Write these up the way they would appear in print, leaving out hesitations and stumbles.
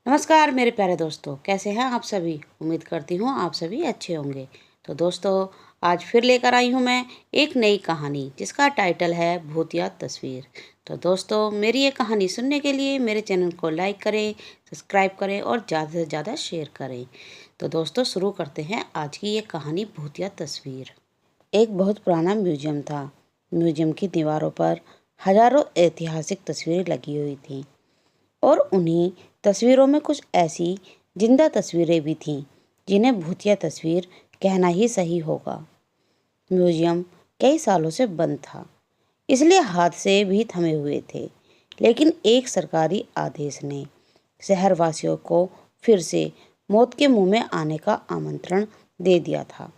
नमस्कार मेरे प्यारे दोस्तों, कैसे हैं आप सभी। उम्मीद करती हूँ आप सभी अच्छे होंगे। तो दोस्तों, आज फिर लेकर आई हूँ मैं एक नई कहानी जिसका टाइटल है भूतिया तस्वीर। तो दोस्तों, मेरी ये कहानी सुनने के लिए मेरे चैनल को लाइक करें, सब्सक्राइब करें और ज़्यादा से ज़्यादा शेयर करें। तो दोस्तों, शुरू करते हैं आज की ये कहानी भूतिया तस्वीर। एक बहुत पुराना म्यूजियम था। म्यूजियम की दीवारों पर हजारों ऐतिहासिक तस्वीरें लगी हुई थीं और उन्हीं तस्वीरों में कुछ ऐसी जिंदा तस्वीरें भी थीं जिन्हें भूतिया तस्वीर कहना ही सही होगा। म्यूजियम कई सालों से बंद था, इसलिए हादसे भी थमे हुए थे। लेकिन एक सरकारी आदेश ने शहरवासियों को फिर से मौत के मुंह में आने का आमंत्रण दे दिया था,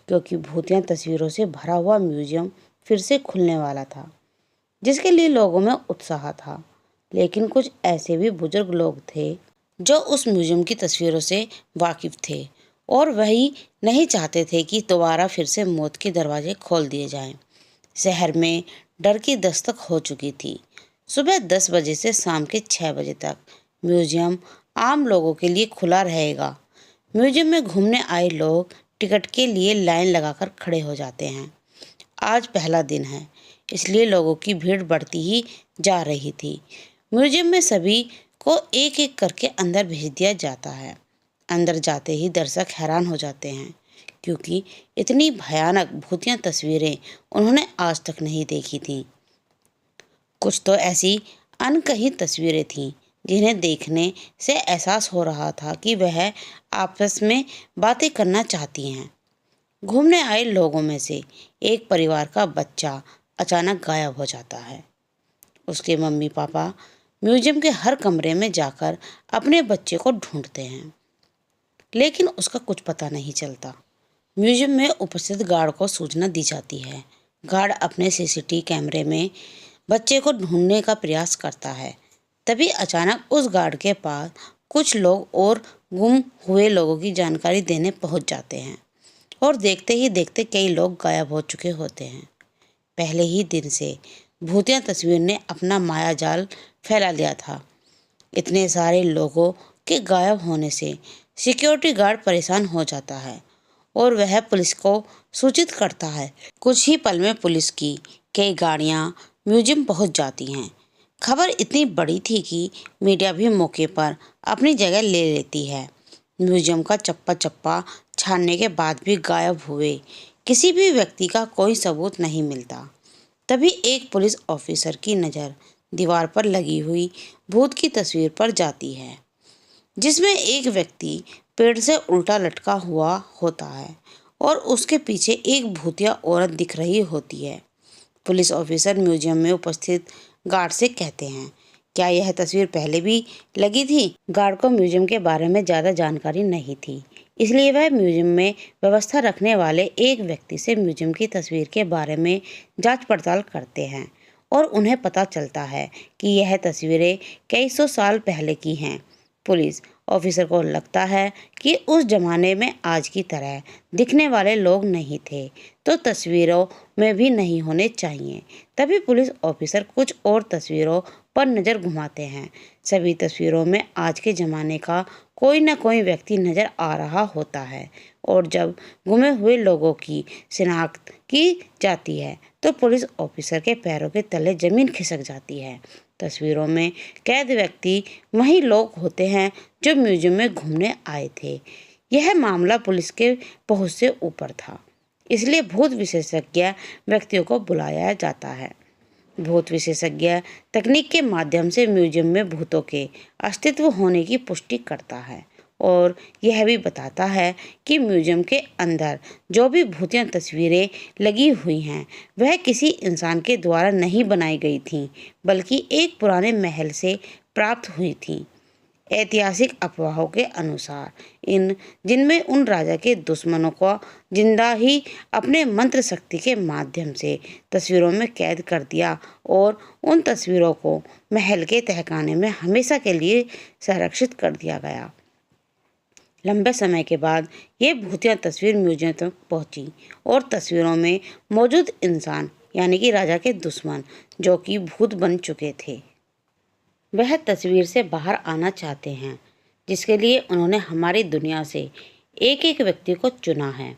क्योंकि भूतिया तस्वीरों से भरा हुआ म्यूजियम फिर से खुलने वाला था, जिसके लिए लोगों में उत्साह था। लेकिन कुछ ऐसे भी बुजुर्ग लोग थे जो उस म्यूजियम की तस्वीरों से वाकिफ थे और वही नहीं चाहते थे कि दोबारा फिर से मौत के दरवाजे खोल दिए जाएं। शहर में डर की दस्तक हो चुकी थी। सुबह 10 बजे से शाम के 6 बजे तक म्यूजियम आम लोगों के लिए खुला रहेगा। म्यूजियम में घूमने आए लोग टिकट के लिए लाइन लगाकर खड़े हो जाते हैं। आज पहला दिन है, इसलिए लोगों की भीड़ बढ़ती ही जा रही थी। म्यूजियम में सभी को एक एक करके अंदर भेज दिया जाता है। अंदर जाते ही दर्शक हैरान हो जाते हैं, क्योंकि इतनी भयानक भूतिया तस्वीरें उन्होंने आज तक नहीं देखी थीं। कुछ तो ऐसी अनकही तस्वीरें थीं जिन्हें देखने से एहसास हो रहा था कि वह आपस में बातें करना चाहती हैं। घूमने आए लोगों में से एक परिवार का बच्चा अचानक गायब हो जाता है। उसके मम्मी पापा म्यूजियम के हर कमरे में जाकर अपने बच्चे को ढूंढते हैं, लेकिन उसका कुछ पता नहीं चलता। म्यूजियम में उपस्थित गार्ड को सूचना दी जाती है। गार्ड अपने सीसीटीवी कैमरे में बच्चे को ढूंढने का प्रयास करता है। तभी अचानक उस गार्ड के पास कुछ लोग और गुम हुए लोगों की जानकारी देने पहुंच जाते हैं और देखते ही देखते कई लोग गायब हो चुके होते हैं। पहले ही दिन से भूतिया तस्वीर ने अपना माया जाल फैला लिया था। इतने सारे लोगों के गायब होने से सिक्योरिटी गार्ड परेशान हो जाता है और वह पुलिस को सूचित करता है। कुछ ही पल में पुलिस की कई गाड़ियां म्यूजियम पहुंच जाती हैं। खबर इतनी बड़ी थी कि मीडिया भी मौके पर अपनी जगह ले लेती है। म्यूजियम का चप्पा चप्पा छानने के बाद भी गायब हुए किसी भी व्यक्ति का कोई सबूत नहीं मिलता। तभी एक पुलिस ऑफिसर की नज़र दीवार पर लगी हुई भूत की तस्वीर पर जाती है, जिसमें एक व्यक्ति पेड़ से उल्टा लटका हुआ होता है और उसके पीछे एक भूतिया औरत दिख रही होती है। पुलिस ऑफिसर म्यूजियम में उपस्थित गार्ड से कहते हैं, क्या यह तस्वीर पहले भी लगी थी? गार्ड को म्यूजियम के बारे में ज़्यादा जानकारी नहीं थी, इसलिए वह म्यूजियम में व्यवस्था रखने वाले एक व्यक्ति से म्यूजियम की तस्वीर के बारे में जांच पड़ताल करते हैं और उन्हें पता चलता है कि यह तस्वीरें कई सौ साल पहले की हैं। पुलिस ऑफिसर को लगता है कि उस जमाने में आज की तरह दिखने वाले लोग नहीं थे, तो तस्वीरों में भी नहीं होने चाहिए। तभी पुलिस ऑफिसर कुछ और तस्वीरों पर नज़र घुमाते हैं। सभी तस्वीरों में आज के ज़माने का कोई न कोई व्यक्ति नज़र आ रहा होता है और जब गुमे हुए लोगों की शिनाख्त की जाती है तो पुलिस ऑफिसर के पैरों के तले ज़मीन खिसक जाती है। तस्वीरों में कैद व्यक्ति वही लोग होते हैं जो म्यूजियम में घूमने आए थे। यह मामला पुलिस के पहुंच से ऊपर था, इसलिए भूत विशेषज्ञ व्यक्तियों को बुलाया जाता है। भूत विशेषज्ञ तकनीक के माध्यम से म्यूजियम में भूतों के अस्तित्व होने की पुष्टि करता है और यह भी बताता है कि म्यूजियम के अंदर जो भी भूतिया तस्वीरें लगी हुई हैं वह किसी इंसान के द्वारा नहीं बनाई गई थीं, बल्कि एक पुराने महल से प्राप्त हुई थीं। ऐतिहासिक अफवाहों के अनुसार जिनमें उन राजा के दुश्मनों को जिंदा ही अपने मंत्र शक्ति के माध्यम से तस्वीरों में कैद कर दिया और उन तस्वीरों को महल के तहखाने में हमेशा के लिए संरक्षित कर दिया गया। लंबे समय के बाद ये भूतिया तस्वीर म्यूजियम तक पहुंची और तस्वीरों में मौजूद इंसान यानी कि राजा के दुश्मन जो कि भूत बन चुके थे, वह तस्वीर से बाहर आना चाहते हैं। जिसके लिए उन्होंने हमारी दुनिया से एक एक व्यक्ति को चुना है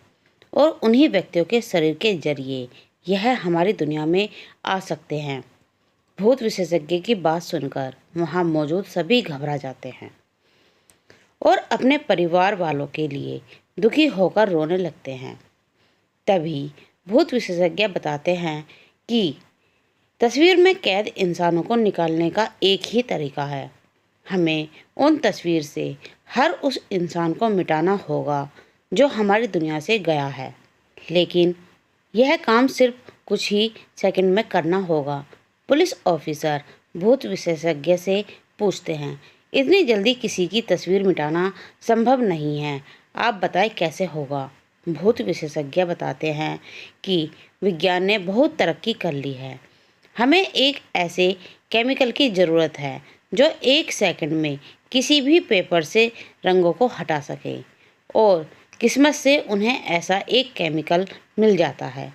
और उन्हीं व्यक्तियों के शरीर के जरिए यह हमारी दुनिया में आ सकते हैं। भूत विशेषज्ञ की बात सुनकर वहाँ मौजूद सभी घबरा जाते हैं और अपने परिवार वालों के लिए दुखी होकर रोने लगते हैं। तभी भूत विशेषज्ञ बताते हैं कि तस्वीर में कैद इंसानों को निकालने का एक ही तरीका है। हमें उन तस्वीर से हर उस इंसान को मिटाना होगा जो हमारी दुनिया से गया है, लेकिन यह काम सिर्फ कुछ ही सेकंड में करना होगा। पुलिस ऑफिसर भूत विशेषज्ञ से पूछते हैं, इतनी जल्दी किसी की तस्वीर मिटाना संभव नहीं है, आप बताएं कैसे होगा। भूत विशेषज्ञ बताते हैं कि विज्ञान ने बहुत तरक्की कर ली है। हमें एक ऐसे केमिकल की ज़रूरत है जो 1 सेकंड में किसी भी पेपर से रंगों को हटा सके, और किस्मत से उन्हें ऐसा एक केमिकल मिल जाता है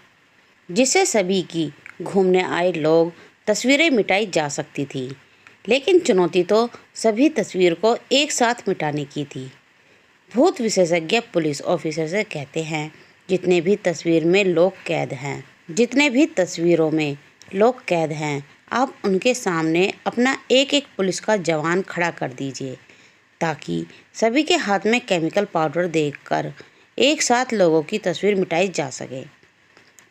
जिससे सभी की घूमने आए लोग तस्वीरें मिटाई जा सकती थी। लेकिन चुनौती तो सभी तस्वीर को एक साथ मिटाने की थी। भूत विशेषज्ञ पुलिस ऑफिसर से कहते हैं, जितने भी तस्वीरों में लोग कैद हैं, आप उनके सामने अपना एक एक पुलिस का जवान खड़ा कर दीजिए ताकि सभी के हाथ में केमिकल पाउडर देकर एक साथ लोगों की तस्वीर मिटाई जा सके।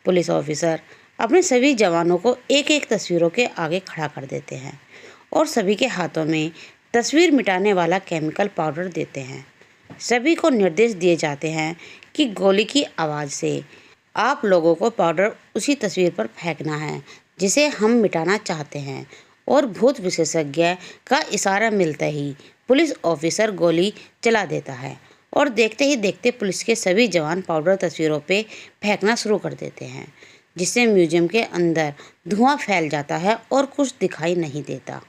पुलिस ऑफिसर अपने सभी जवानों को एक एक तस्वीरों के आगे खड़ा कर देते हैं और सभी के हाथों में तस्वीर मिटाने वाला केमिकल पाउडर देते हैं। सभी को निर्देश दिए जाते हैं कि गोली की आवाज़ से आप लोगों को पाउडर उसी तस्वीर पर फेंकना है जिसे हम मिटाना चाहते हैं। और भूत विशेषज्ञ का इशारा मिलते ही पुलिस ऑफिसर गोली चला देता है और देखते ही देखते पुलिस के सभी जवान पाउडर तस्वीरों पे फेंकना शुरू कर देते हैं, जिससे म्यूजियम के अंदर धुआं फैल जाता है और कुछ दिखाई नहीं देता।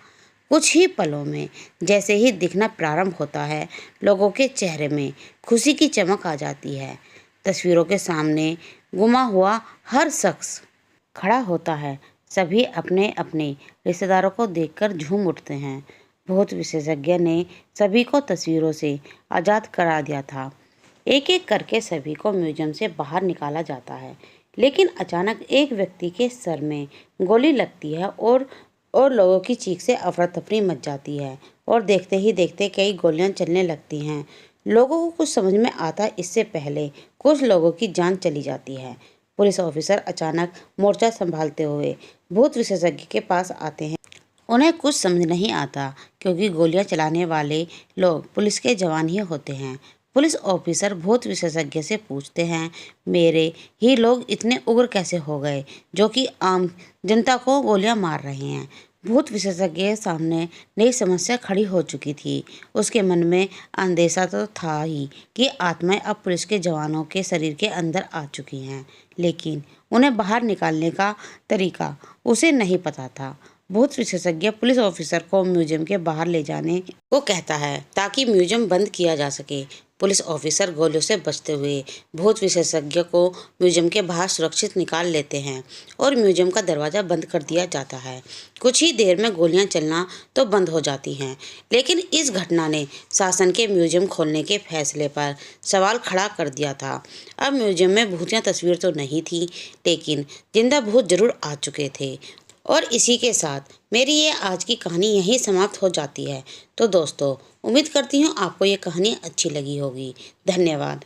कुछ ही पलों में जैसे ही दिखना प्रारंभ होता है, लोगों के चेहरे में खुशी की चमक आ जाती है। तस्वीरों के सामने गुमा हुआ हर शख्स खड़ा होता है। सभी अपने अपने रिश्तेदारों को देखकर झूम उठते हैं। भूत विशेषज्ञ ने सभी को तस्वीरों से आज़ाद करा दिया था। एक एक करके सभी को म्यूजियम से बाहर निकाला जाता है, लेकिन अचानक एक व्यक्ति के सर में गोली लगती है और लोगों की चीख से अफरा तफरी मच जाती है और देखते ही देखते कई गोलियां चलने लगती हैं। लोगों को कुछ समझ में आता इससे पहले कुछ लोगों की जान चली जाती है। पुलिस ऑफिसर अचानक मोर्चा संभालते हुए भूत विशेषज्ञ के पास आते हैं। उन्हें कुछ समझ नहीं आता क्योंकि गोलियां चलाने वाले लोग पुलिस के जवान ही होते हैं। पुलिस ऑफिसर भूत विशेषज्ञ से पूछते हैं, मेरे ही लोग इतने उग्र कैसे हो गए जो कि आम जनता को गोलियां मार रहे हैं। भूत विशेषज्ञ के सामने नई समस्या खड़ी हो चुकी थी। उसके मन में अंदेशा तो था ही कि आत्माएं अब पुलिस के जवानों के शरीर के अंदर आ चुकी हैं, लेकिन उन्हें बाहर निकालने का तरीका उसे नहीं पता था। भूत विशेषज्ञ पुलिस ऑफिसर को म्यूजियम के बाहर ले जाने को कहता है ताकि म्यूजियम बंद किया जा सके। पुलिस ऑफिसर गोलियों से बचते हुए भूत विशेषज्ञ को म्यूजियम के बाहर सुरक्षित निकाल लेते हैं और म्यूजियम का दरवाज़ा बंद कर दिया जाता है। कुछ ही देर में गोलियां चलना तो बंद हो जाती हैं, लेकिन इस घटना ने शासन के म्यूजियम खोलने के फैसले पर सवाल खड़ा कर दिया था। अब म्यूजियम में भूतिया तस्वीर तो नहीं थी, लेकिन जिंदा भूत जरूर आ चुके थे। और इसी के साथ मेरी ये आज की कहानी यहीं समाप्त हो जाती है। तो दोस्तों, उम्मीद करती हूँ आपको ये कहानी अच्छी लगी होगी। धन्यवाद।